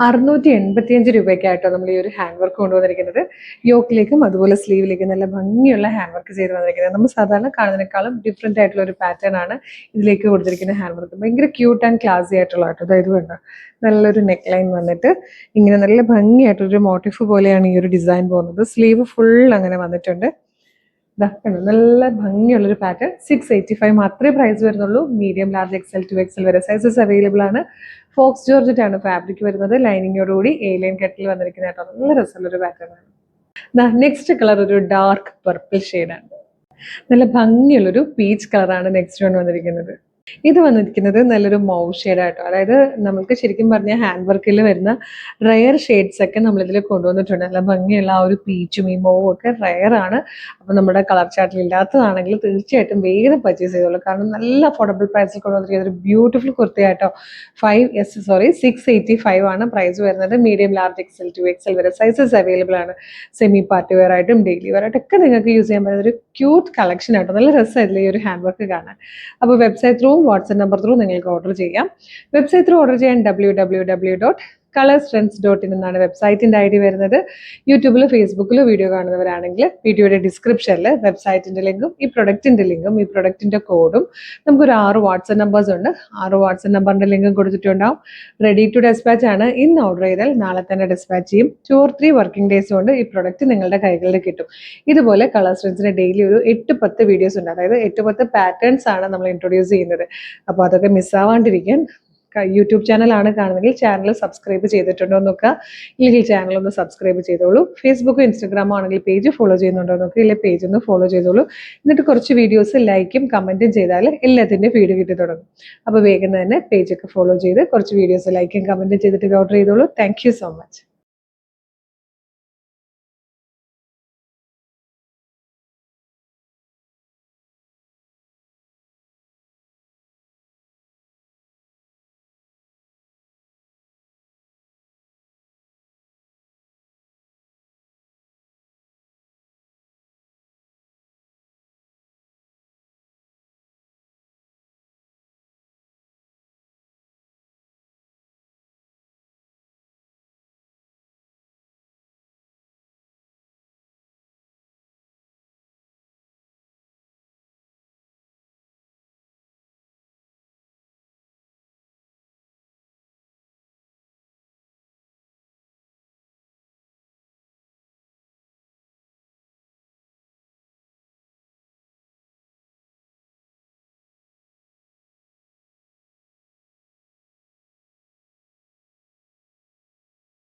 685 രൂപയ്ക്കായിട്ടോ നമ്മൾ ഈ ഒരു ഹാൻഡ് വർക്ക് കൊണ്ടുവന്നിരിക്കുന്നത്. യോക്കിലേക്കും അതുപോലെ സ്ലീവിലേക്കും നല്ല ഭംഗിയുള്ള ഹാൻഡ് വർക്ക് ചെയ്ത് വന്നിരിക്കുന്നത്. നമ്മൾ സാധാരണ കാണുന്നതിനേക്കാളും ഡിഫറെൻ്റ് ആയിട്ടുള്ള ഒരു പാറ്റേൺ ആണ് ഇതിലേക്ക് കൊടുത്തിരിക്കുന്ന ഹാൻഡ് വർക്ക്. ഭയങ്കര ക്യൂട്ട് ആൻഡ് ക്ലാസി ആയിട്ടുള്ള കേട്ടോ. അതായത് വേണ്ട നല്ലൊരു നെക്ക് ലൈൻ വന്നിട്ട് ഇങ്ങനെ നല്ല ഭംഗിയായിട്ടൊരു മോട്ടീഫ് പോലെയാണ് ഈ ഒരു ഡിസൈൻ പോകുന്നത്. സ്ലീവ് ഫുൾ അങ്ങനെ വന്നിട്ടുണ്ട്. നല്ല ഭംഗിയുള്ളൊരു പാറ്റേൺ. 685 മാത്രമേ പ്രൈസ് വരുന്നുള്ളൂ. Medium, large, XL to XL വരെ സൈസസ് അവൈലബിൾ ആണ്. ഫോക്സ് ജോർജറ്റ് ആണ് ഫാബ്രിക് വരുന്നത്. ലൈനിങ്ങോടുകൂടി A-ലൈൻ കട്ടിൽ വന്നിരിക്കുന്ന കേട്ടോ. നല്ല രസമുള്ളൊരു പാറ്റേൺ ആണ്. നെക്സ്റ്റ് കളർ ഒരു ഡാർക്ക് പർപ്പിൾ ഷെയ്ഡാണ്. നല്ല ഭംഗിയുള്ളൊരു പീച്ച് കളറാണ് നെക്സ്റ്റ് വൺ വന്നിരിക്കുന്നത്. ഇത് വന്നിരിക്കുന്നത് നല്ലൊരു മൗ ഷെയ്ഡായിട്ടോ. അതായത് നമുക്ക് ശരിക്കും പറഞ്ഞാൽ ഹാൻഡ് വർക്കിൽ വരുന്ന റയർ ഷെയ്ഡ്സ് ഒക്കെ നമ്മളിതിൽ കൊണ്ടുവന്നിട്ടുണ്ട്. നല്ല ഭംഗിയുള്ള ആ ഒരു പീച്ചും ഈ മൗവും ഒക്കെ റയർ ആണ്. അപ്പം നമ്മുടെ കളർ ചാർട്ടിൽ ഇല്ലാത്തതാണെങ്കിൽ തീർച്ചയായിട്ടും വേഗം പർച്ചേസ് ചെയ്തോളൂ. കാരണം നല്ല അഫോർഡബിൾ പ്രൈസിൽ കൊണ്ടുവന്നിരിക്കുന്ന ഒരു ബ്യൂട്ടിഫുൾ കുർത്തയായിട്ടോ. 685 ആണ് പ്രൈസ് വരുന്നത്. Medium, large, XL to XL വരെ സൈസസ് അവൈലബിൾ ആണ്. സെമി പാർട്ടി വെയർ ആയിട്ടും ഡെയിലി വെയർ ആയിട്ടൊക്കെ നിങ്ങൾക്ക് യൂസ് ചെയ്യാൻ പറ്റുന്ന ഒരു ക്യൂട്ട് കളക്ഷൻ ആട്ടോ. നല്ല രസമായിട്ടില്ല ഈ ഒരു ഹാൻഡ് വർക്ക് കാണാൻ. അപ്പോൾ website through, WhatsApp number through നിങ്ങൾക്ക് ഓർഡർ ചെയ്യാം. വെബ്സൈറ്റ് ത്രൂ ഓർഡർ ചെയ്യാൻ www.colorstrends.in എന്നാണ് വെബ്സൈറ്റിൻ്റെ ID വരുന്നത്. യൂട്യൂബിൽ, ഫേസ്ബുക്കിൽ വീഡിയോ കാണുന്നവരാണെങ്കിൽ വീഡിയോയുടെ ഡിസ്ക്രിപ്ഷനിൽ വെബ്സൈറ്റിൻ്റെ ലിങ്കും ഈ പ്രൊഡക്റ്റിൻ്റെ ലിങ്കും ഈ പ്രൊഡക്റ്റിൻ്റെ കോഡും നമുക്കൊരു 6 വാട്സ്ആപ്പ് നമ്പേഴ്സ് ഉണ്ട്. 6 വാട്സ്ആപ്പ് നമ്പറിൻ്റെ ലിങ്കും കൊടുത്തിട്ടുണ്ടാവും. റെഡി ടു ഡെസ്പാച്ച് ആണ്. ഇന്ന് ഓർഡർ ചെയ്താൽ നാളെ തന്നെ ഡെസ്പാച്ച് ചെയ്യും. 2 or 3 വർക്കിംഗ് ഡേയ്സ് കൊണ്ട് ഈ പ്രൊഡക്റ്റ് നിങ്ങളുടെ കൈകളിൽ കിട്ടും. ഇതുപോലെ കളർ സ്ട്രെൻസിന് ഡെയിലി ഒരു 8-10 വീഡിയോസ് ഉണ്ട്. അതായത് 8-10 പാറ്റേൺസ് ആണ് നമ്മൾ ഇൻട്രൊഡ്യൂസ് ചെയ്യുന്നത്. അപ്പോൾ അതൊക്കെ മിസ്സാവാണ്ടിരിക്കാൻ യൂട്യൂബ് ചാനലാണ് കാണുന്നതെങ്കിൽ ചാനൽ സബ്സ്ക്രൈബ് ചെയ്തിട്ടുണ്ടോ എന്ന് നോക്കുക. ഇല്ലെങ്കിൽ ചാനൽ ഒന്ന് സബ്സ്ക്രൈബ് ചെയ്തോളൂ. ഫേസ്ബുക്കും ഇൻസ്റ്റഗ്രാമോ ആണെങ്കിൽ പേജ് ഫോളോ ചെയ്യുന്നുണ്ടോ നോക്കുക. ഇല്ലെങ്കിൽ പേജ് ഒന്ന് ഫോളോ ചെയ്തോളൂ. എന്നിട്ട് കുറച്ച് വീഡിയോസ് ലൈക്കും കമൻറ്റും ചെയ്താൽ എല്ലാത്തിൻ്റെയും ഫീഡ് കിട്ടി തുടങ്ങും. അപ്പോൾ വേഗം തന്നെ പേജൊക്കെ ഫോളോ ചെയ്ത് കുറച്ച് വീഡിയോസ് ലൈക്കും കമൻറ്റും ചെയ്തിട്ട് ഓർഡർ ചെയ്തോളൂ. Thank you so much.